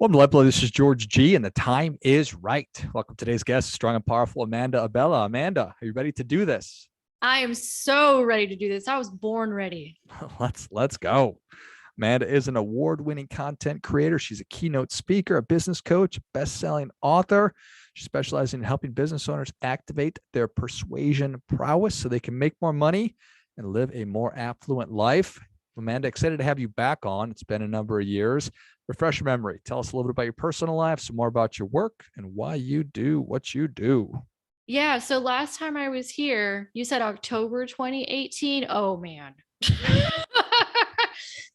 Welcome to LifeBlood. This is George G, and the time is right. Welcome to today's guest, strong and powerful Amanda Abella. Amanda, are you ready to do this? I am so ready to do this. I was born ready. Let's go. Amanda is an award-winning content creator. She's a keynote speaker, a business coach, best-selling author. She specializes in helping business owners activate their persuasion prowess so they can make more money and live a more affluent life. Amanda, excited to have you back on. It's been a number of years. Refresh your memory. Tell us a little bit about your personal life, some more about your work, and why you do what you do. Yeah. So last time I was here, you said October 2018. Oh, man.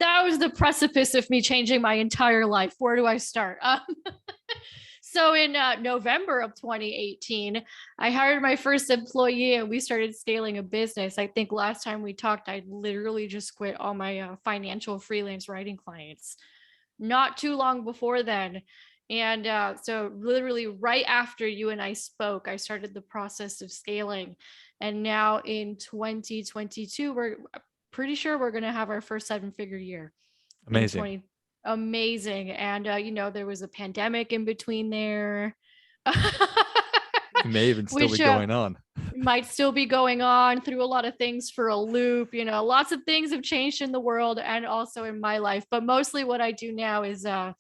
That was the precipice of me changing my entire life. Where do I start? So in November of 2018, I hired my first employee and we started scaling a business. I think last time we talked, I literally just quit all my financial freelance writing clients. Not too long before then. And so literally right after you and I spoke, I started the process of scaling. And now in 2022, we're pretty sure we're going to have our first 7-figure year. Amazing. Amazing. And, there was a pandemic in between there. It may even still Which be going on. might still be going on, through a lot of things for a loop. Lots of things have changed in the world and also in my life. But mostly what I do now is I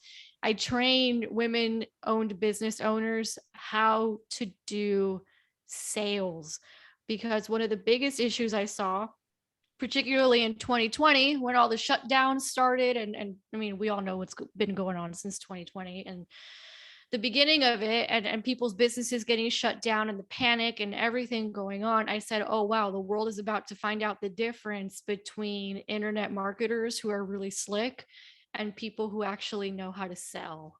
train women-owned business owners how to do sales. Because one of the biggest issues I saw, particularly in 2020, when all the shutdowns started, and I mean, we all know what's been going on since 2020 and the beginning of it, and people's businesses getting shut down and the panic and everything going on, I said, oh, wow, the world is about to find out the difference between internet marketers who are really slick and people who actually know how to sell.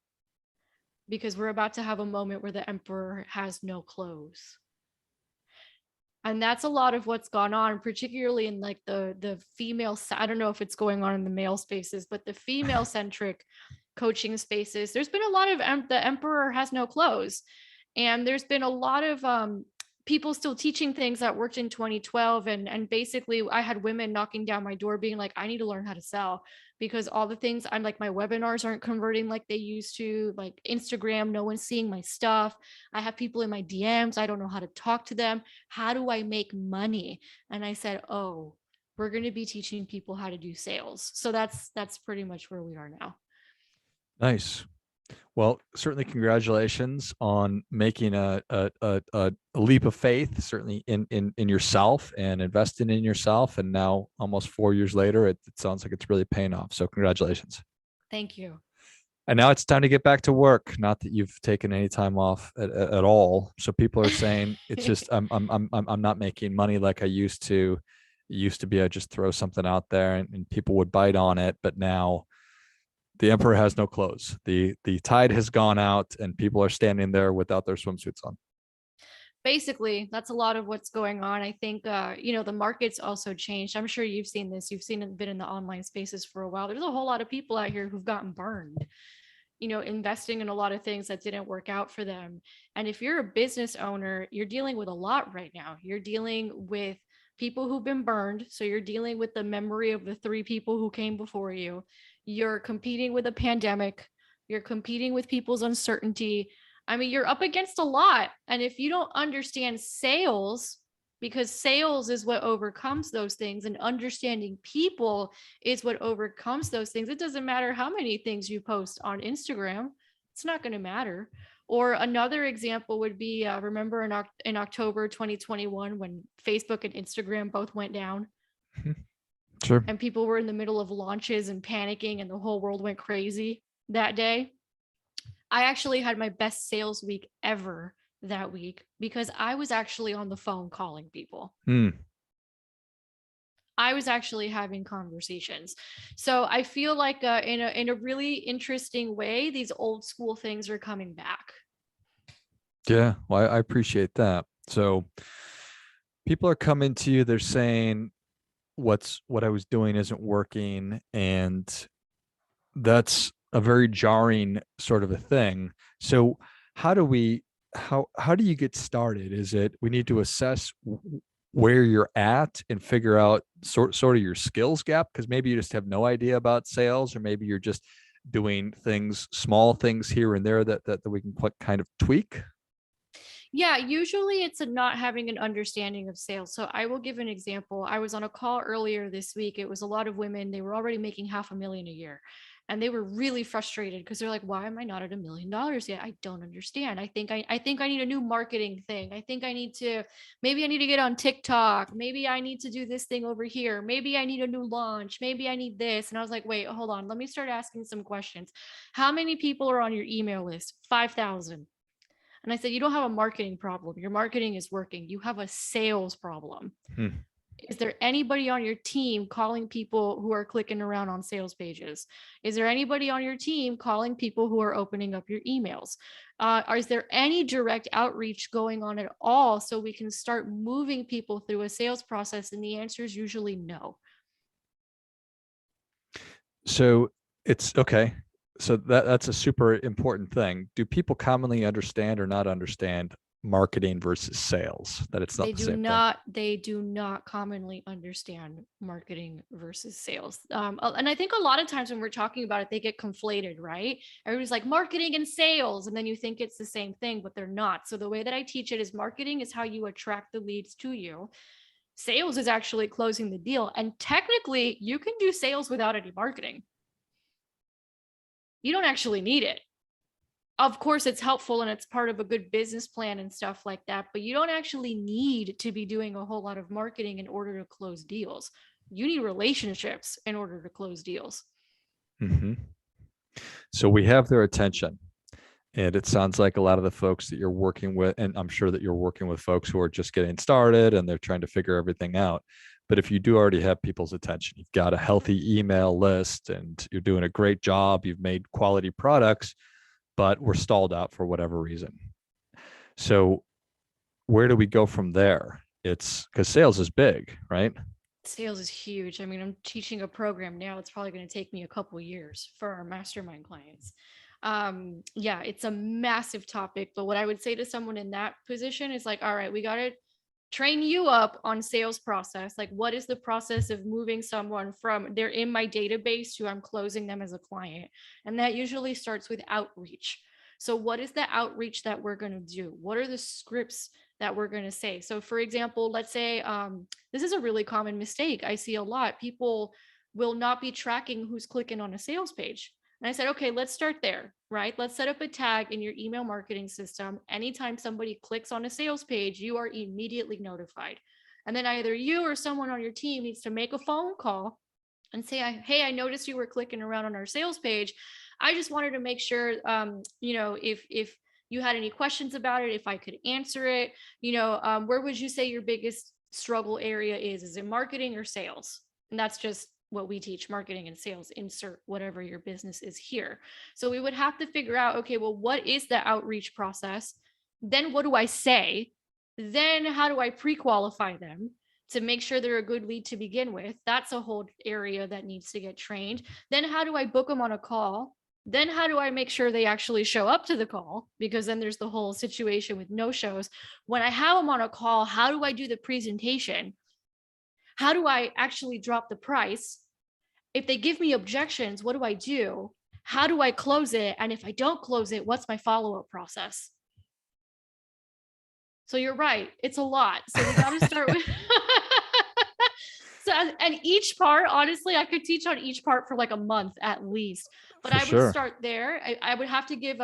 Because we're about to have a moment where the emperor has no clothes. And that's a lot of what's gone on, particularly in like the female, I don't know if it's going on in the male spaces, but the female centric coaching spaces, there's been a lot of the emperor has no clothes. And there's been a lot of people still teaching things that worked in 2012. And basically I had women knocking down my door being like, I need to learn how to sell, because all the things I'm like, my webinars aren't converting like they used to, like Instagram, no one's seeing my stuff. I have people in my DMs. I don't know how to talk to them. How do I make money? And I said, oh, we're going to be teaching people how to do sales. So that's pretty much where we are now. Nice. Well, certainly congratulations on making a leap of faith, certainly in yourself and investing in yourself. And now almost 4 years later, it sounds like it's really paying off. So congratulations. Thank you. And now it's time to get back to work. Not that you've taken any time off at all. So people are saying it's just I'm not making money like I used to. It used to be I just throw something out there and people would bite on it, but now the emperor has no clothes. The tide has gone out and people are standing there without their swimsuits on. Basically, that's a lot of what's going on. I think, the market's also changed. I'm sure you've seen this. You've seen it, been in the online spaces for a while. There's a whole lot of people out here who've gotten burned, investing in a lot of things that didn't work out for them. And if you're a business owner, you're dealing with a lot right now. You're dealing with people who've been burned. So you're dealing with the memory of the 3 people who came before you. You're competing with a pandemic. You're competing with people's uncertainty. I mean, you're up against a lot. And if you don't understand sales, because sales is what overcomes those things, and understanding people is what overcomes those things. It doesn't matter how many things you post on Instagram. It's not going to matter. Or another example would be, remember in October 2021, when Facebook and Instagram both went down? Sure. And people were in the middle of launches and panicking and the whole world went crazy that day. I actually had my best sales week ever that week because I was actually on the phone calling people. I was actually having conversations. So I feel like in a really interesting way, these old school things are coming back. Yeah, well, I appreciate that. So people are coming to you, they're saying what I was doing isn't working, and that's a very jarring sort of a thing. So how do you get started? Is it we need to assess where you're at and figure out sort of your skills gap, because maybe you just have no idea about sales, or maybe you're just doing things, small things here and there that we can kind of tweak? Yeah, usually it's a not having an understanding of sales. So I will give an example. I was on a call earlier this week. It was a lot of women. They were already making $500,000 a year. And they were really frustrated because they're like, why am I not at $1 million yet? I don't understand. I think I need a new marketing thing. I think maybe I need to get on TikTok. Maybe I need to do this thing over here. Maybe I need a new launch. Maybe I need this. And I was like, wait, hold on. Let me start asking some questions. How many people are on your email list? 5,000. And I said, you don't have a marketing problem. Your marketing is working. You have a sales problem. Hmm. Is there anybody on your team calling people who are clicking around on sales pages? Is there anybody on your team calling people who are opening up your emails? Is there any direct outreach going on at all so we can start moving people through a sales process? And the answer is usually no. So it's okay. So that's a super important thing. Do people commonly understand or not understand marketing versus sales? That it's not They the do same thing. not, they do not commonly understand marketing versus sales. And I think a lot of times when we're talking about it, they get conflated, right? Everybody's like marketing and sales, and then you think it's the same thing, but they're not. So the way that I teach it is marketing is how you attract the leads to you. Sales is actually closing the deal. And technically, you can do sales without any marketing. You don't actually need it. Of course, it's helpful and it's part of a good business plan and stuff like that, but you don't actually need to be doing a whole lot of marketing in order to close deals. You need relationships in order to close deals. Mm-hmm. So we have their attention. And it sounds like a lot of the folks that you're working with, and I'm sure that you're working with folks who are just getting started and they're trying to figure everything out. But if you do already have people's attention, you've got a healthy email list and you're doing a great job, you've made quality products, but we're stalled out for whatever reason. So where do we go from there? It's because sales is big, right? Sales is huge. I mean, I'm teaching a program now. It's probably going to take me a couple years for our mastermind clients. Yeah, it's a massive topic, but what I would say to someone in that position is like, all right, we got to train you up on sales process. Like, what is the process of moving someone from they're in my database to I'm closing them as a client? And that usually starts with outreach. So what is the outreach that we're going to do? What are the scripts that we're going to say? So for example, let's say this is a really common mistake I see a lot. People will not be tracking who's clicking on a sales page. And I said, okay, let's start there, right? Let's set up a tag in your email marketing system. Anytime somebody clicks on a sales page, you are immediately notified. And then either you or someone on your team needs to make a phone call and say, hey, I noticed you were clicking around on our sales page. I just wanted to make sure, if you had any questions about it, if I could answer it, where would you say your biggest struggle area is? Is it marketing or sales? And that's just what we teach, marketing and sales, insert whatever your business is here. So we would have to figure out, okay, well, what is the outreach process? Then what do I say? Then how do I pre-qualify them to make sure they're a good lead to begin with? That's a whole area that needs to get trained. Then how do I book them on a call? Then how do I make sure they actually show up to the call? Because then there's the whole situation with no shows. When I have them on a call, how do I do the presentation? How do I actually drop the price? If they give me objections, what do I do? How do I close it? And if I don't close it, what's my follow-up process? So you're right. It's a lot. So we got to start with. So, and each part, honestly, I could teach on each part for like a month at least, but For I would sure. start there. I would have to give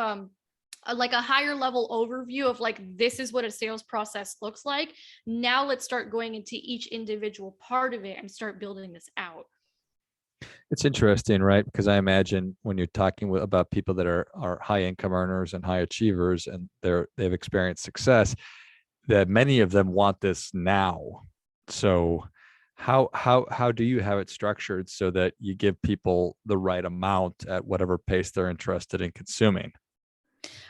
like a higher level overview of like, this is what a sales process looks like. Now let's start going into each individual part of it and start building this out. It's interesting, right? Because I imagine when you're talking about people that are high income earners and high achievers and they've experienced success, that many of them want this now. So how do you have it structured so that you give people the right amount at whatever pace they're interested in consuming?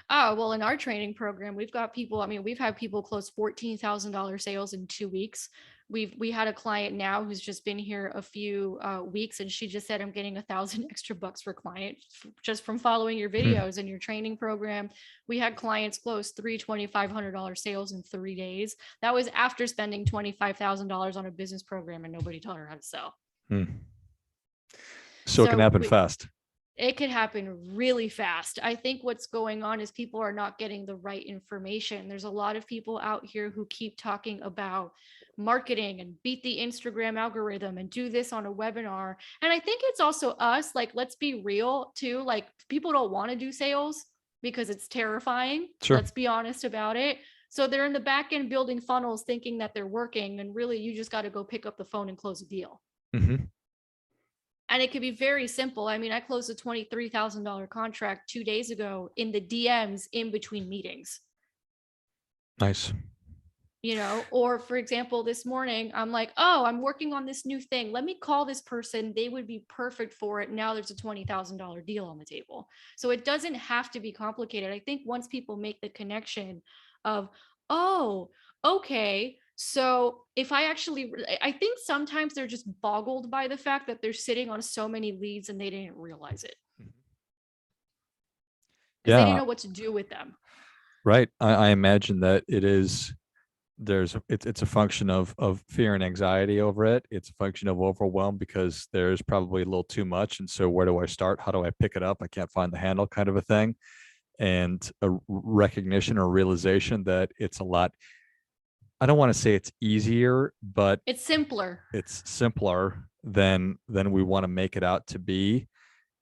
Oh, well, in our training program, we've got people, I mean, we've had people close $14,000 sales in 2 weeks. We had a client now who's just been here a few weeks, and she just said, I'm getting 1,000 extra bucks for client just from following your videos and your training program. We had clients close $2,500 sales in 3 days. That was after spending $25,000 on a business program and nobody taught her how to sell. So it can happen fast. It could happen really fast. I think what's going on is people are not getting the right information. There's a lot of people out here who keep talking about marketing and beat the Instagram algorithm and do this on a webinar. And I think it's also us, like, let's be real too. Like, people don't want to do sales because it's terrifying. Sure. Let's be honest about it. So they're in the back end building funnels thinking that they're working, and really you just got to go pick up the phone and close a deal. Mm-hmm. And it could be very simple. I mean, I closed a $23,000 contract 2 days ago in the DMs in between meetings. Nice. Or for example, this morning, I'm like, oh, I'm working on this new thing. Let me call this person. They would be perfect for it. Now there's a $20,000 deal on the table. So it doesn't have to be complicated. I think once people make the connection of, oh, okay, so if I think sometimes they're just boggled by the fact that they're sitting on so many leads and they didn't realize it. Because they didn't Yeah. know what to do with them. Right. I imagine that it's a function of fear and anxiety over it. It's a function of overwhelm because there's probably a little too much. And so where do I start? How do I pick it up? I can't find the handle, kind of a thing. And a recognition or realization that it's a lot, I don't want to say it's easier, but It's simpler. it's simpler than we want to make it out to be.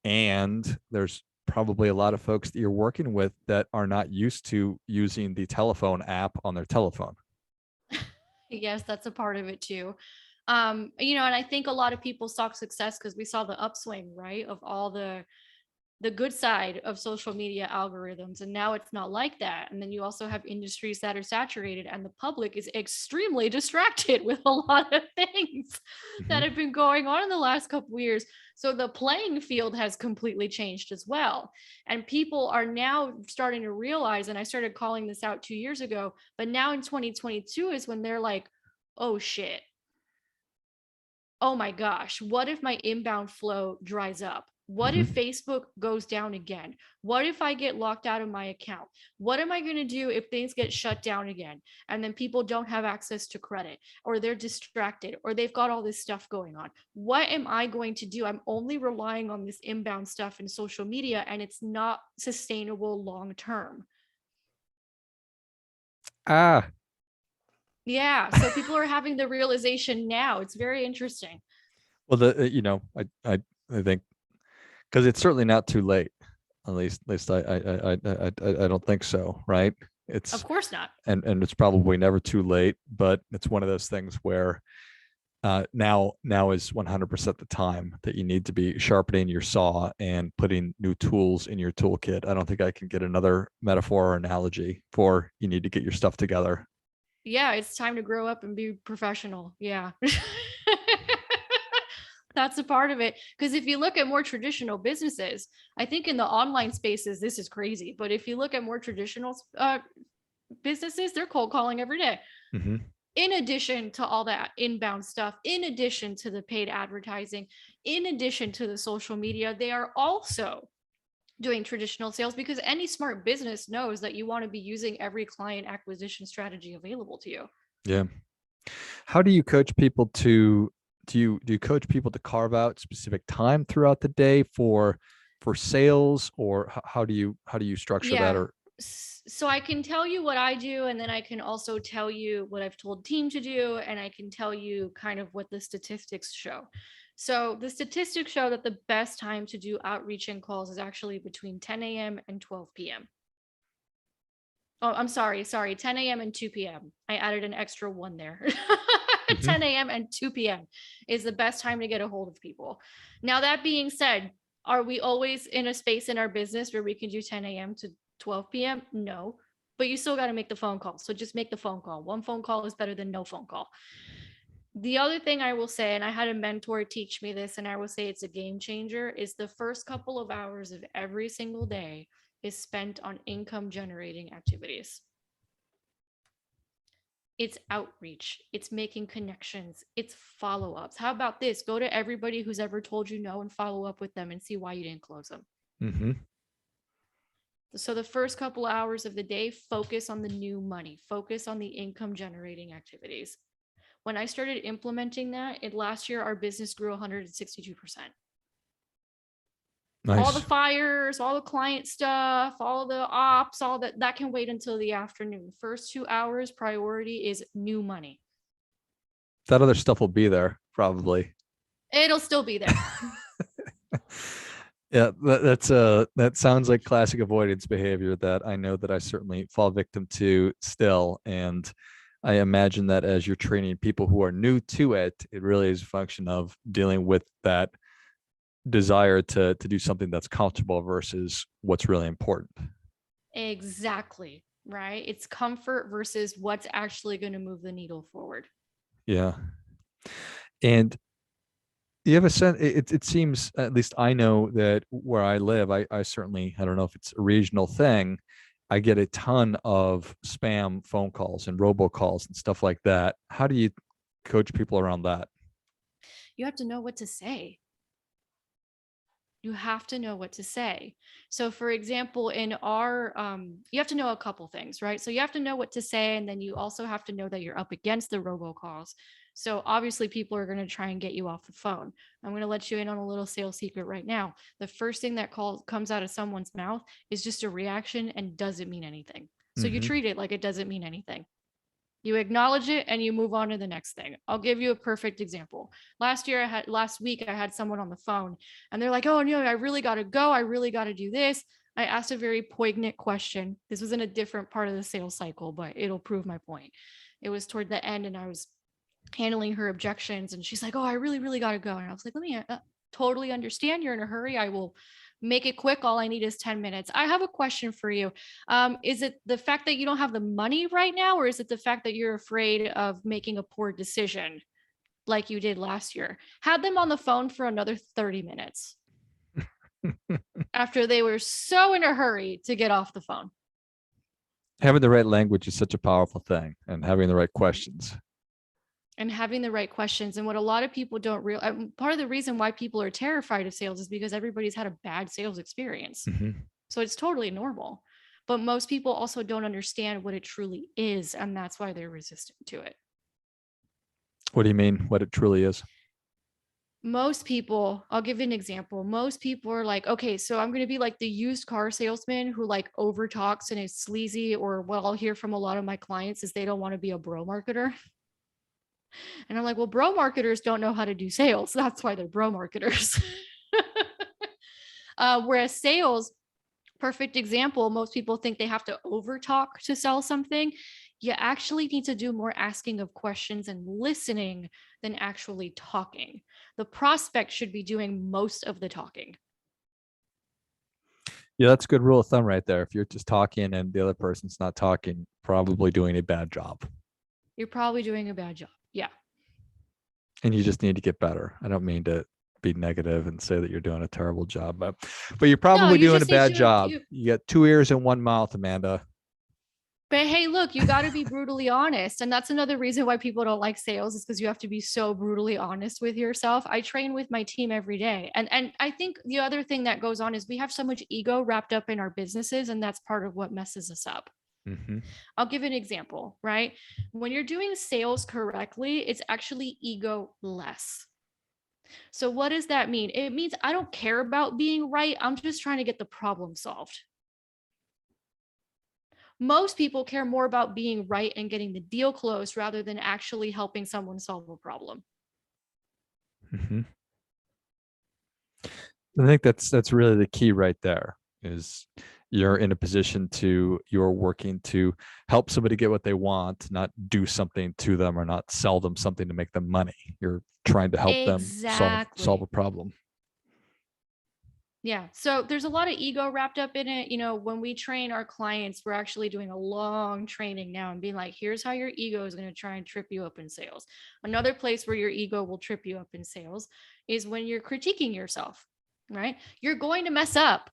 And there's probably a lot of folks that you're working with that are not used to using the telephone app on their telephone. Yes, that's a part of it too. And I think a lot of people saw success because we saw the upswing, right, of all the good side of social media algorithms, and now it's not like that. And then you also have industries that are saturated, and the public is extremely distracted with a lot of things that have been going on in the last couple of years. So the playing field has completely changed as well, and people are now starting to realize, and I started calling this out 2 years ago, but now in 2022 is when they're like, oh shit, oh my gosh, what if my inbound flow dries up? What if Facebook goes down again? What if I get locked out of my account? What am I going to do if things get shut down again? And then people don't have access to credit, or they're distracted, or they've got all this stuff going on. What am I going to do? I'm only relying on this inbound stuff in social media, and it's not sustainable long term. Yeah. So people are having the realization now. It's very interesting. Well, I think because it's certainly not too late. At least I don't think so. Right? Of course not. And it's probably never too late. But it's one of those things where now is 100% the time that you need to be sharpening your saw and putting new tools in your toolkit. I don't think I can get another metaphor or analogy for you need to get your stuff together. Yeah, it's time to grow up and be professional. Yeah. That's a part of it. Because if you look at more traditional businesses, I think in the online spaces, this is crazy. But if you look at more traditional businesses, they're cold calling every day. Mm-hmm. In addition to all that inbound stuff, in addition to the paid advertising, in addition to the social media, they are also doing traditional sales, because any smart business knows that you want to be using every client acquisition strategy available to you. Yeah. How do you coach people to do you coach people to carve out specific time throughout the day for sales, or how do you structure that? Yeah. Or So I can tell you what I do, and then I can also tell you what I've told team to do, and I can tell you kind of what the statistics show. So the statistics show that the best time to do outreach and calls is actually between 10 a.m. and 12 p.m. Oh, I'm sorry, 10 a.m. and 2 p.m. I added an extra one there. 10 a.m. and 2 p.m. is the best time to get a hold of people. Now, that being said, are we always in a space in our business where we can do 10 a.m. to 12 p.m.? No, but you still got to make the phone call. So just make the phone call. One phone call is better than no phone call. The other thing I will say, and I had a mentor teach me this, and I will say it's a game changer, is the first couple of hours of every single day is spent on income generating activities. It's outreach, it's making connections, it's follow-ups. How about this? Go to everybody who's ever told you no and follow up with them and see why you didn't close them. mm-hmm. So the first couple hours of the day, focus on the new money, focus on the income generating activities. When I started implementing that, last year, our business grew 162%. All the Nice. fires, all the client stuff, all the ops, all that can wait until the afternoon. First 2 hours priority is new money. That other stuff will be there probably. It'll still be there. Yeah, that sounds like classic avoidance behavior that I know that I certainly fall victim to still. And I imagine that as you're training people who are new to it, it really is a function of dealing with that desire to do something that's comfortable versus what's really important. Exactly. Right. It's comfort versus what's actually going to move the needle forward. Yeah. And you have a sense, it seems, at least I know that where I live, I certainly, I don't know if it's a regional thing. I get a ton of spam phone calls and robocalls and stuff like that. How do you coach people around that? You have to know what to say. You have to know what to say. So for example, in our you have to know a couple things, right? So you have to know what to say, and then you also have to know that you're up against the robocalls. So obviously people are going to try and get you off the phone. I'm going to let you in on a little sales secret right now. The first thing that comes out of someone's mouth is just a reaction and doesn't mean anything. So you Mm-hmm. treat it like it doesn't mean anything. You acknowledge it and you move on to the next thing. I'll give you a perfect example. Last week I had someone on the phone and they're like, "Oh, no, I really got to go. I really got to do this." I asked a very poignant question. This was in a different part of the sales cycle, but it'll prove my point. It was toward the end and I was handling her objections and she's like, "Oh, I really, really got to go." And I was like, "Let me totally understand. You're in a hurry. I will make it quick. All I need is 10 minutes. I have a question for you. Is it the fact that you don't have the money right now, or is it the fact that you're afraid of making a poor decision like you did last year?" Had them on the phone for another 30 minutes after they were so in a hurry to get off the phone. Having the right language is such a powerful thing, and having the right questions. And having the right questions. And what a lot of people don't realize, part of the reason why people are terrified of sales is because everybody's had a bad sales experience. Mm-hmm. So it's totally normal. But most people also don't understand what it truly is. And that's why they're resistant to it. What do you mean? What it truly is? Most people, I'll give you an example. Most people are like, okay, so I'm going to be like the used car salesman who like over talks and is sleazy. Or what I'll hear from a lot of my clients is they don't want to be a bro marketer. And I'm like, well, bro marketers don't know how to do sales. That's why they're bro marketers. Whereas sales, perfect example, most people think they have to over talk to sell something. You actually need to do more asking of questions and listening than actually talking. The prospect should be doing most of the talking. Yeah, that's a good rule of thumb right there. If you're just talking and the other person's not talking, probably doing a bad job. You're probably doing a bad job. Yeah. And you just need to get better. I don't mean to be negative and say that you're doing a terrible job, but you're probably doing a bad job. You got 2 ears and 1 mouth, Amanda. But hey, look, you got to be brutally honest. And that's another reason why people don't like sales, is because you have to be so brutally honest with yourself. I train with my team every day. And I think the other thing that goes on is we have so much ego wrapped up in our businesses, and that's part of what messes us up. Mm-hmm. I'll give an example, right? When you're doing sales correctly, it's actually ego less. So what does that mean? It means I don't care about being right. I'm just trying to get the problem solved. Most people care more about being right and getting the deal closed rather than actually helping someone solve a problem. Mm-hmm. I think that's really the key right there. Is you're in a position you're working to help somebody get what they want, not do something to them or not sell them something to make them money. You're trying to help them solve a problem. Yeah. So there's a lot of ego wrapped up in it. When we train our clients, we're actually doing a long training now and being like, here's how your ego is going to try and trip you up in sales. Another place where your ego will trip you up in sales is when you're critiquing yourself, right? You're going to mess up.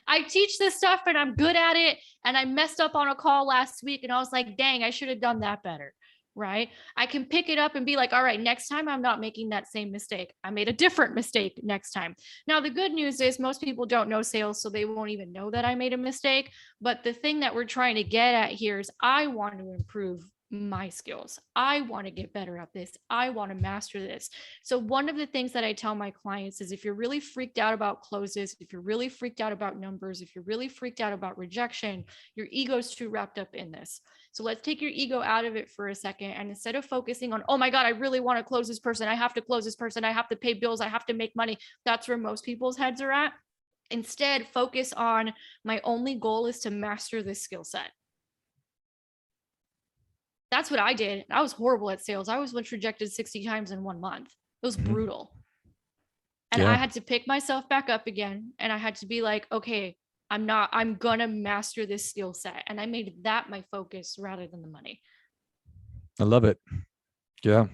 I teach this stuff and I'm good at it. And I messed up on a call last week and I was like, dang, I should have done that better. Right? I can pick it up and be like, all right, next time I'm not making that same mistake. I made a different mistake next time. Now, the good news is most people don't know sales, so they won't even know that I made a mistake. But the thing that we're trying to get at here is I want to improve my skills. I want to get better at this. I want to master this. So one of the things that I tell my clients is if you're really freaked out about closes, if you're really freaked out about numbers, if you're really freaked out about rejection, your ego's too wrapped up in this. So let's take your ego out of it for a second. And instead of focusing on, oh my God, I really want to close this person. I have to close this person. I have to pay bills. I have to make money. That's where most people's heads are at. Instead, focus on my only goal is to master this skill set. That's what I did. I was horrible at sales. I was once rejected 60 times in 1 month. It was brutal. And I had to pick myself back up again. And I had to be like, okay, I'm gonna master this skill set. And I made that my focus rather than the money. I love it. Yeah.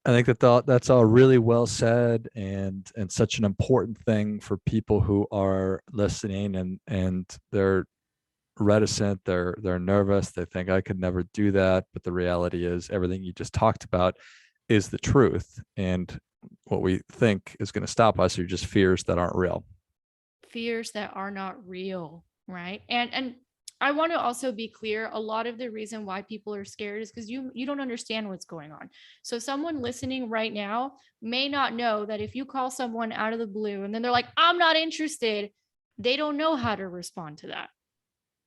I think that's all really well said, and such an important thing for people who are listening and they're reticent, they're nervous, they think I could never do that, but the reality is everything you just talked about is the truth, and what we think is going to stop us are just fears that aren't real. Fears that are not real, right? And I want to also be clear, a lot of the reason why people are scared is because you don't understand what's going on. So someone listening right now may not know that if you call someone out of the blue and then they're like, I'm not interested, they don't know how to respond to that.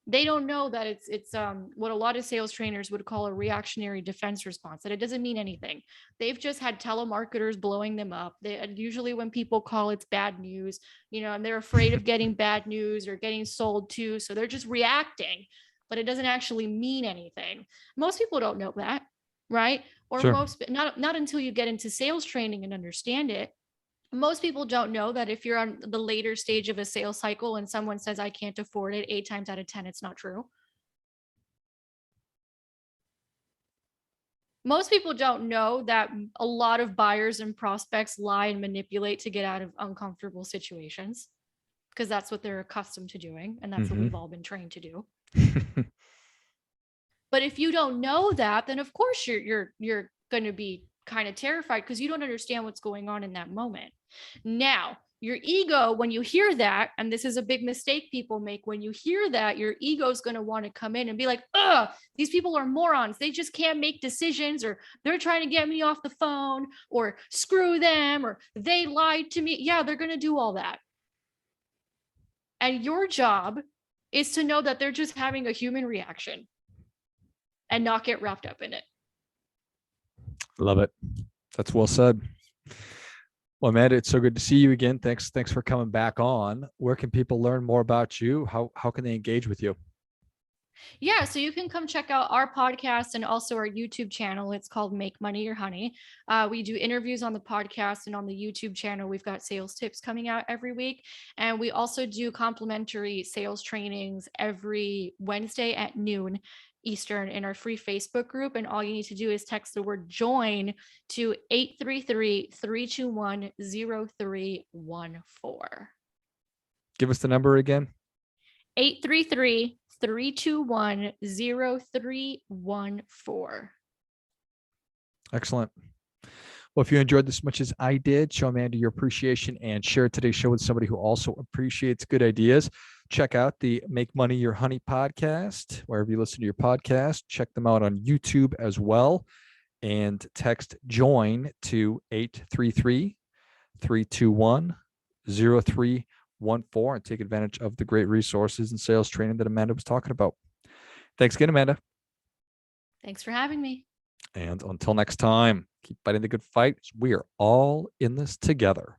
They don't know that it's what a lot of sales trainers would call a reactionary defense response, that it doesn't mean anything. They've just had telemarketers blowing them up. Usually when people call, it's bad news, and they're afraid of getting bad news or getting sold to. So they're just reacting, but it doesn't actually mean anything. Most people don't know that, right? Or Sure. not until you get into sales training and understand it. Most people don't know that if you're on the later stage of a sales cycle and someone says, I can't afford it, 8 times out of 10, it's not true. Most people don't know that a lot of buyers and prospects lie and manipulate to get out of uncomfortable situations, because that's what they're accustomed to doing. And that's what we've all been trained to do. But if you don't know that, then of course you're going to be kind of terrified because you don't understand what's going on in that moment. Now, your ego, when you hear that, and this is a big mistake people make, when you hear that, your ego is going to want to come in and be like, ugh, these people are morons. They just can't make decisions, or they're trying to get me off the phone, or screw them, or they lied to me. Yeah, they're going to do all that. And your job is to know that they're just having a human reaction and not get wrapped up in it. Love it. That's well said. Well, Amanda, it's so good to see you again. Thanks for coming back on. Where can people learn more about you? How can they engage with you? Yeah, so you can come check out our podcast and also our YouTube channel. It's called Make Money Your Honey. We do interviews on the podcast, and on the YouTube channel, we've got sales tips coming out every week. And we also do complimentary sales trainings every Wednesday at noon Eastern in our free Facebook group. And all you need to do is text the word join to 833-321-0314. Give us the number again. 833-321-0314. Excellent. Well, if you enjoyed this as much as I did, show Amanda your appreciation and share today's show with somebody who also appreciates good ideas. Check out the Make Money Your Honey podcast, wherever you listen to your podcast. Check them out on YouTube as well. And text JOIN to 833-321-0314 and take advantage of the great resources and sales training that Amanda was talking about. Thanks again, Amanda. Thanks for having me. And until next time, keep fighting the good fight. We are all in this together.